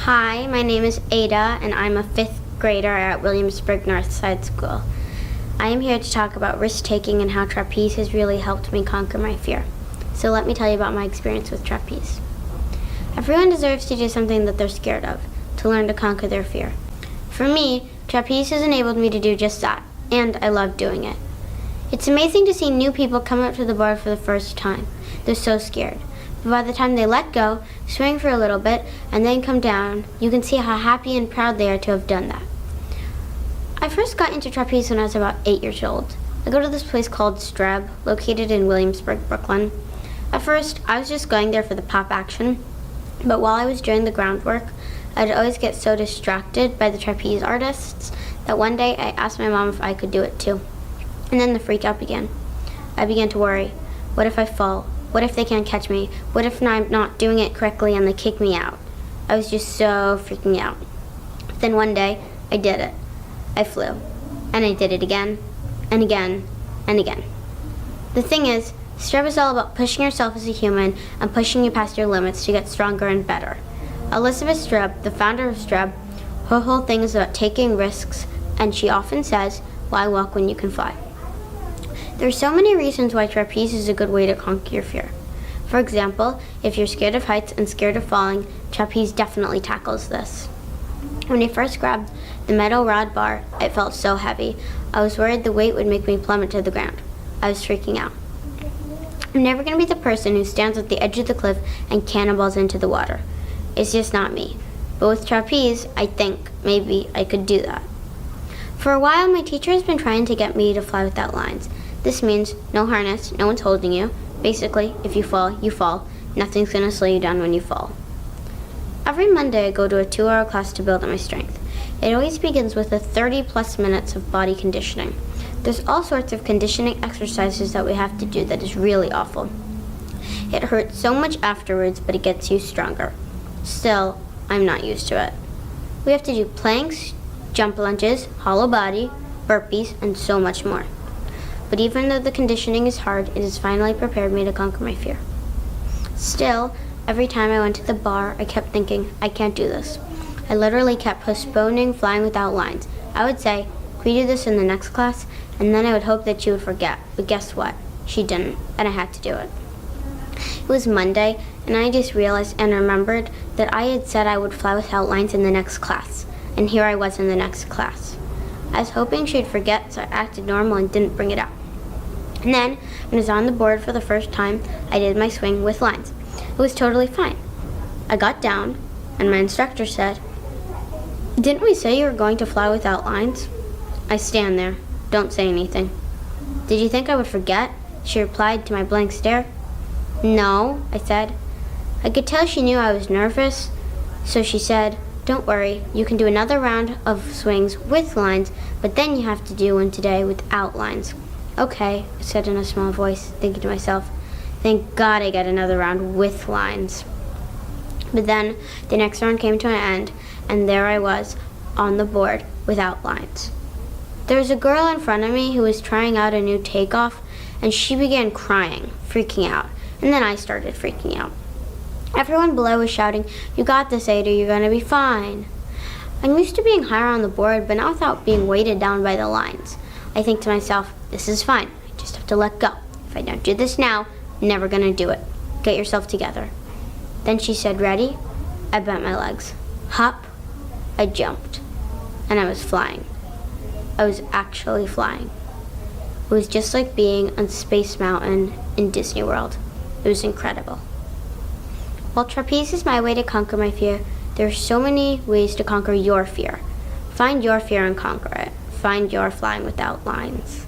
Hi, my name is Ada, and I'm a 5th grader at Williamsburg Northside School. I am here to talk about risk-taking and how trapeze has really helped me conquer my fear. So let me tell you about my experience with trapeze. Everyone deserves to do something that they're scared of, to learn to conquer their fear. For me, trapeze has enabled me to do just that, and I love doing it. It's amazing to see new people come up to the board for the first time. They're so scared. But by the time they let go, swing for a little bit, and then come down, you can see how happy and proud they are to have done that. I first got into trapeze when I was about 8 years old. I go to this place called Streb, located in Williamsburg, Brooklyn. At first, I was just going there for the pop action, but while I was doing the groundwork, I'd always get so distracted by the trapeze artists that one day I asked my mom if I could do it too. And then the freak out began. I began to worry. What if I fall? What if they can't catch me? What if I'm not doing it correctly and they kick me out? I was just so freaking out. Then one day, I did it. I flew. And I did it again, and again, and again. The thing is, Streb is all about pushing yourself as a human and pushing you past your limits to get stronger and better. Elizabeth Streb, the founder of Streb, her whole thing is about taking risks, and she often says, why walk when you can fly? There are so many reasons why trapeze is a good way to conquer your fear. For example, if you're scared of heights and scared of falling, trapeze definitely tackles this. When I first grabbed the metal rod bar, it felt so heavy. I was worried the weight would make me plummet to the ground. I was freaking out. I'm never going to be the person who stands at the edge of the cliff and cannonballs into the water. It's just not me. But with trapeze, I think maybe I could do that. For a while, my teacher has been trying to get me to fly without lines. This means no harness, no one's holding you. Basically, if you fall, you fall. Nothing's going to slow you down when you fall. Every Monday, I go to a 2-hour class to build up my strength. It always begins with 30+ minutes of body conditioning. There's all sorts of conditioning exercises that we have to do that is really awful. It hurts so much afterwards, but it gets you stronger. Still, I'm not used to it. We have to do planks, jump lunges, hollow body, burpees, and so much more. But even though the conditioning is hard, it has finally prepared me to conquer my fear. Still, every time I went to the bar, I kept thinking, I can't do this. I literally kept postponing flying without lines. I would say, can we do this in the next class? And then I would hope that she would forget. But guess what? She didn't, and I had to do it. It was Monday, and I just realized and remembered that I had said I would fly without lines in the next class. And here I was in the next class. I was hoping she'd forget, so I acted normal and didn't bring it up. And then, when I was on the board for the first time, I did my swing with lines. It was totally fine. I got down, and my instructor said, "Didn't we say you were going to fly without lines?" I stand there, don't say anything. "Did you think I would forget?" she replied to my blank stare. "No," I said. I could tell she knew I was nervous, so she said, "Don't worry, you can do another round of swings with lines, but then you have to do one today without lines." "Okay," I said in a small voice, thinking to myself, thank God I get another round with lines. But then the next round came to an end, and there I was on the board without lines. There was a girl in front of me who was trying out a new takeoff, and she began crying, freaking out, and then I started freaking out. Everyone below was shouting, "You got this, Ada, you're gonna be fine." I'm used to being higher on the board, but not without being weighted down by the lines. I think to myself, this is fine, I just have to let go. If I don't do this now, I'm never gonna do it. Get yourself together. Then she said, "Ready?" I bent my legs. Hop. I jumped. And I was flying. I was actually flying. It was just like being on Space Mountain in Disney World. It was incredible. While trapeze is my way to conquer my fear, there are so many ways to conquer your fear. Find your fear and conquer it. Find your flying without lines.